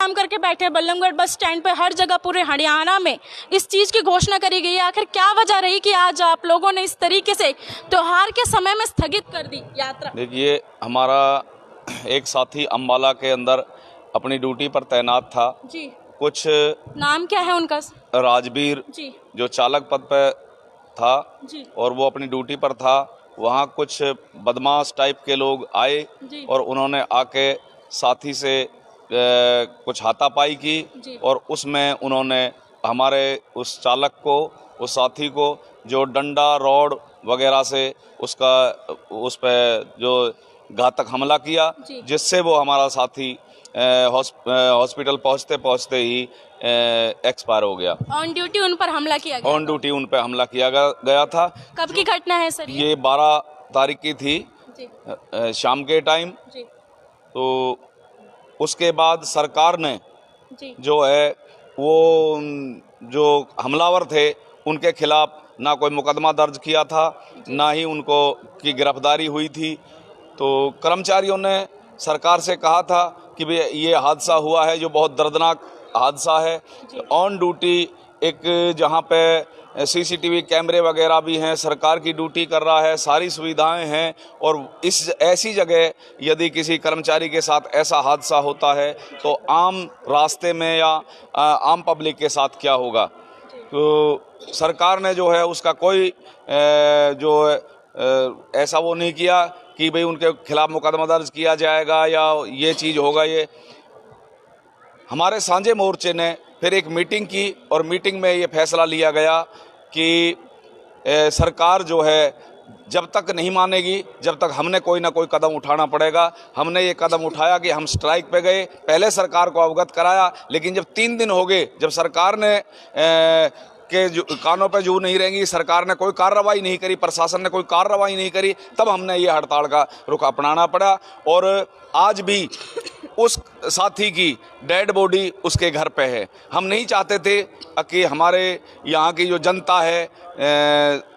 इंतजाम करके बैठे बल्लभगढ़ बस स्टैंड पे, हर जगह पूरे हरियाणा में इस चीज़ की घोषणा करी गई है। आखिर क्या वजह रही कि आज आप लोगों ने इस तरीके से त्योहार के समय में स्थगित कर दी यात्रा? देखिए, हमारा एक साथी अम्बाला के अंदर अपनी ड्यूटी पर तैनात था जी। कुछ नाम क्या है उनका? राजवीर जी जो चालक पद पे था जी और वो अपनी ड्यूटी पर था। वहाँ कुछ बदमाश टाइप के लोग आए जी और उन्होंने आके साथी से कुछ हाथापाई की जी और उसमें उन्होंने हमारे उस चालक को, उस साथी को जो डंडा रॉड वगैरह से उस पे जो घातक हमला किया, जी। जिससे वो हमारा साथी हॉस्पिटल पहुंचते पहुंचते ही एक्सपायर हो गया। ऑन ड्यूटी उन पर हमला किया गया? ऑन ड्यूटी उन पे हमला किया गया था। कब की घटना है सर ये 12 तारीख की थी जी शाम के टाइम। जी तो उसके बाद सरकार ने जी जो है वो जो हमलावर थे उनके खिलाफ ना कोई मुकदमा दर्ज किया था, ना ही उनको की गिरफ्तारी हुई थी। तो कर्मचारियों ने सरकार से कहा था कि भाई ये हादसा हुआ है जो बहुत दर्दनाक हादसा है। ऑन ड्यूटी एक जहाँ पे सीसीटीवी कैमरे वगैरह भी हैं, सरकार की ड्यूटी कर रहा है, सारी सुविधाएं हैं, और इस ऐसी जगह यदि किसी कर्मचारी के साथ ऐसा हादसा होता है तो आम रास्ते में या आम पब्लिक के साथ क्या होगा। तो सरकार ने जो है उसका कोई जो ऐसा वो नहीं किया कि भाई उनके खिलाफ मुकदमा दर्ज किया जाएगा या ये चीज़ होगा। ये हमारे सांझे मोर्चे ने फिर एक मीटिंग की और मीटिंग में ये फैसला लिया गया कि सरकार जो है जब तक नहीं मानेगी, जब तक हमने कोई ना कोई कदम उठाना पड़ेगा। हमने ये कदम उठाया कि हम स्ट्राइक पे गए, पहले सरकार को अवगत कराया, लेकिन जब 3 दिन हो गए, जब सरकार ने के कानों पे जू नहीं रहेंगी, सरकार ने कोई कार्रवाई नहीं करी, प्रशासन ने कोई कार्रवाई नहीं करी, तब हमने ये हड़ताल का रुख अपनाना पड़ा। और आज भी उस साथी की डेड बॉडी उसके घर पे है। हम नहीं चाहते थे कि हमारे यहाँ की जो जनता है,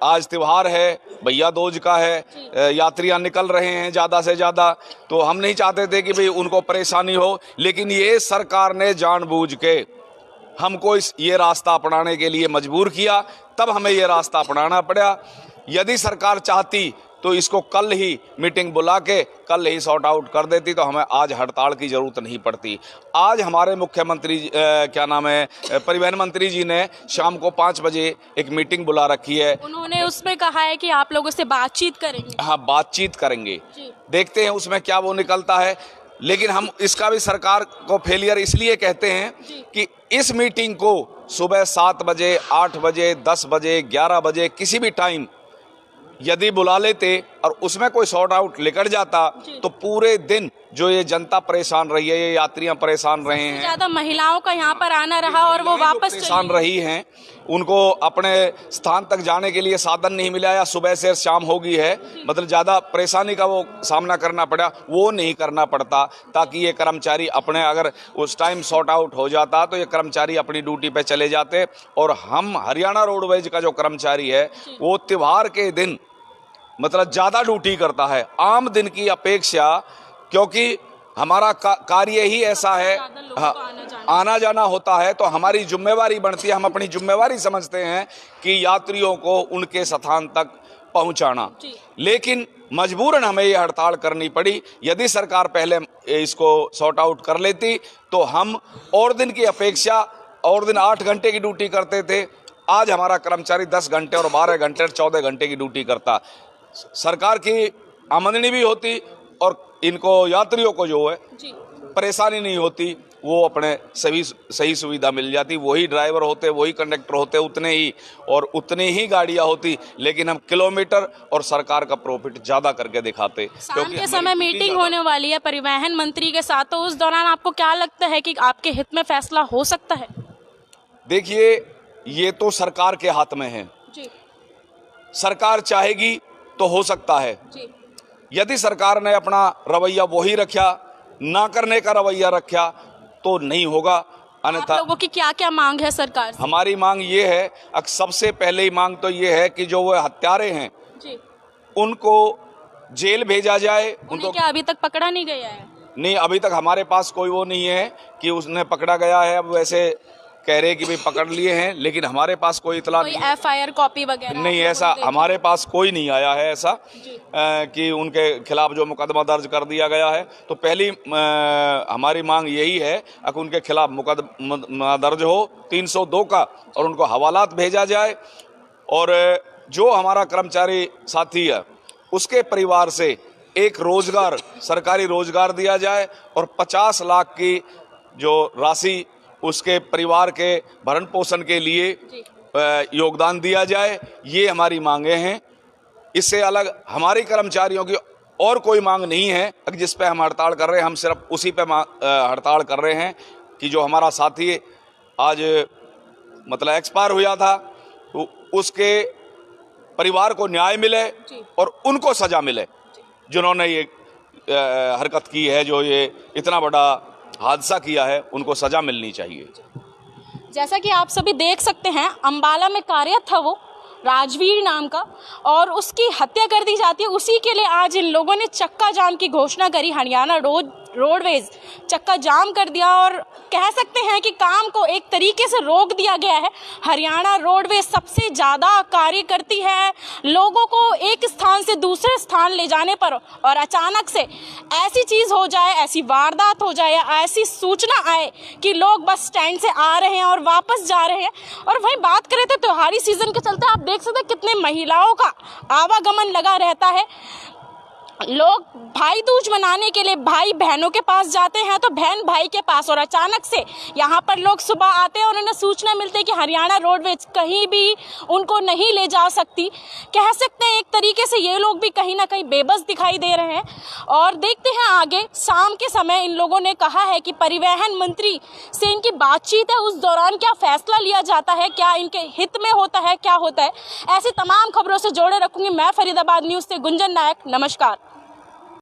आज त्यौहार है, भैया दूज का है, यात्रियाँ निकल रहे हैं ज़्यादा से ज़्यादा, तो हम नहीं चाहते थे कि भाई उनको परेशानी हो, लेकिन ये सरकार ने जानबूझ के हमको ये रास्ता अपनाने के लिए मजबूर किया, तब हमें ये रास्ता अपनाना पड़ा। यदि सरकार चाहती तो इसको कल ही मीटिंग बुला के कल ही सॉर्ट आउट कर देती, तो हमें आज हड़ताल की ज़रूरत नहीं पड़ती। आज हमारे मुख्यमंत्री परिवहन मंत्री जी ने शाम को 5 बजे एक मीटिंग बुला रखी है। उन्होंने उसमें कहा है कि आप लोगों से बातचीत करेंगे। हाँ, बातचीत करेंगे, देखते हैं उसमें क्या वो निकलता है। लेकिन हम इसका भी सरकार को फेलियर इसलिए कहते हैं कि इस मीटिंग को सुबह 7 बजे, 8 बजे, 10 बजे, 11 बजे किसी भी टाइम यदि बुला लेते और उसमें कोई सॉर्ट आउट निकल जाता तो पूरे दिन जो ये जनता परेशान रही है, ये यात्रियां परेशान रहे हैं, ज़्यादा महिलाओं का यहाँ पर आना रहा और वो वापस परेशान रही हैं, उनको अपने स्थान तक जाने के लिए साधन नहीं मिला या सुबह से शाम हो गई है, मतलब ज़्यादा परेशानी का वो सामना करना पड़ा, वो नहीं करना पड़ता। ताकि ये कर्मचारी अपने अगर उस टाइम सॉर्ट आउट हो जाता तो ये कर्मचारी अपनी ड्यूटी पे चले जाते। और हम हरियाणा रोडवेज का जो कर्मचारी है वो त्यौहार के दिन मतलब ज़्यादा ड्यूटी करता है आम दिन की अपेक्षा, क्योंकि हमारा कार्य ही ऐसा है, आना जाना होता है, तो हमारी जिम्मेवारी बनती है, हम अपनी जिम्मेवारी समझते हैं कि यात्रियों को उनके स्थान तक पहुंचाना। लेकिन मजबूरन हमें ये हड़ताल करनी पड़ी। यदि सरकार पहले इसको सॉर्ट आउट कर लेती तो हम और दिन की अपेक्षा, और दिन 8 घंटे की ड्यूटी करते थे, आज हमारा कर्मचारी 10 घंटे और 12 घंटे और 14 घंटे की ड्यूटी करता। सरकार की आमदनी भी होती और इनको यात्रियों को जो है परेशानी नहीं होती, वो अपने सही सुविधा मिल जाती। वही ड्राइवर होते, वही कंडक्टर होते, उतने ही और उतनी ही गाड़ियां होती, लेकिन हम किलोमीटर और सरकार का प्रॉफिट ज़्यादा करके दिखाते। शाम के समय मीटिंग होने वाली है परिवहन मंत्री के साथ, तो उस दौरान आपको क्या लगता है कि आपके हित में फैसला हो सकता है? देखिए, ये तो सरकार के हाथ में है जी। सरकार चाहेगी तो हो सकता है जी। यदि सरकार ने अपना रवैया वही रखा, ना करने का रवैया रखा, तो नहीं होगा। अन्यथा आप लोगों की क्या क्या मांग है सरकार से? हमारी मांग ये है, सबसे पहले ही मांग तो ये है कि जो वो हत्यारे हैं जी। उनको जेल भेजा जाए। उनको क्या अभी तक पकड़ा नहीं गया है? नहीं, अभी तक हमारे पास कोई वो नहीं है कि उसने पकड़ा गया है। अब वैसे कह रहे कि भाई पकड़ लिए हैं, लेकिन हमारे पास कोई इतला कोई FIR कॉपी वगैरह नहीं, ऐसा हमारे पास कोई नहीं आया है ऐसा कि उनके खिलाफ जो मुकदमा दर्ज कर दिया गया है। तो पहली हमारी मांग यही है कि उनके खिलाफ मुकदमा दर्ज हो 302 का और उनको हवालात भेजा जाए, और जो हमारा कर्मचारी साथी है उसके परिवार से एक रोजगार, सरकारी रोजगार दिया जाए और 50 लाख की जो राशि उसके परिवार के भरण पोषण के लिए योगदान दिया जाए। ये हमारी मांगे हैं। इससे अलग हमारी कर्मचारियों की और कोई मांग नहीं है जिस पे हम हड़ताल कर रहे हैं। हम सिर्फ उसी पे हड़ताल कर रहे हैं कि जो हमारा साथी आज मतलब एक्सपायर हुआ था, तो उसके परिवार को न्याय मिले और उनको सजा मिले जिन्होंने ये हरकत की है, जो ये इतना बड़ा हादसा किया है, उनको सजा मिलनी चाहिए। जैसा कि आप सभी देख सकते हैं, अंबाला में कार्यरत था वो राजवीर नाम का, और उसकी हत्या कर दी जाती है। उसी के लिए आज इन लोगों ने चक्का जाम की घोषणा करी। हरियाणा रोडवेज चक्का जाम कर दिया और कह सकते हैं कि काम को एक तरीके से रोक दिया गया है। हरियाणा रोडवेज सबसे ज़्यादा कार्य करती है लोगों को एक स्थान से दूसरे स्थान ले जाने पर, और अचानक से ऐसी चीज़ हो जाए, ऐसी वारदात हो जाए या ऐसी सूचना आए कि लोग बस स्टैंड से आ रहे हैं और वापस जा रहे हैं। और वहीं बात करें तो त्योहारी सीजन के चलते आप देख सकते हैं कितने महिलाओं का आवागमन लगा रहता है। लोग भाई दूज मनाने के लिए भाई बहनों के पास जाते हैं तो बहन भाई के पास, और अचानक से यहाँ पर लोग सुबह आते हैं और उन्हें सूचना मिलती है कि हरियाणा रोडवेज कहीं भी उनको नहीं ले जा सकती। कह सकते हैं एक तरीके से ये लोग भी कहीं ना कहीं बेबस दिखाई दे रहे हैं। और देखते हैं आगे शाम के समय इन लोगों ने कहा है कि परिवहन मंत्री से इनकी बातचीत है, उस दौरान क्या फैसला लिया जाता है, क्या इनके हित में होता है, क्या होता है। ऐसी तमाम खबरों से जोड़े रखूंगी मैं फरीदाबाद न्यूज़ से गुंजन नायक। नमस्कार।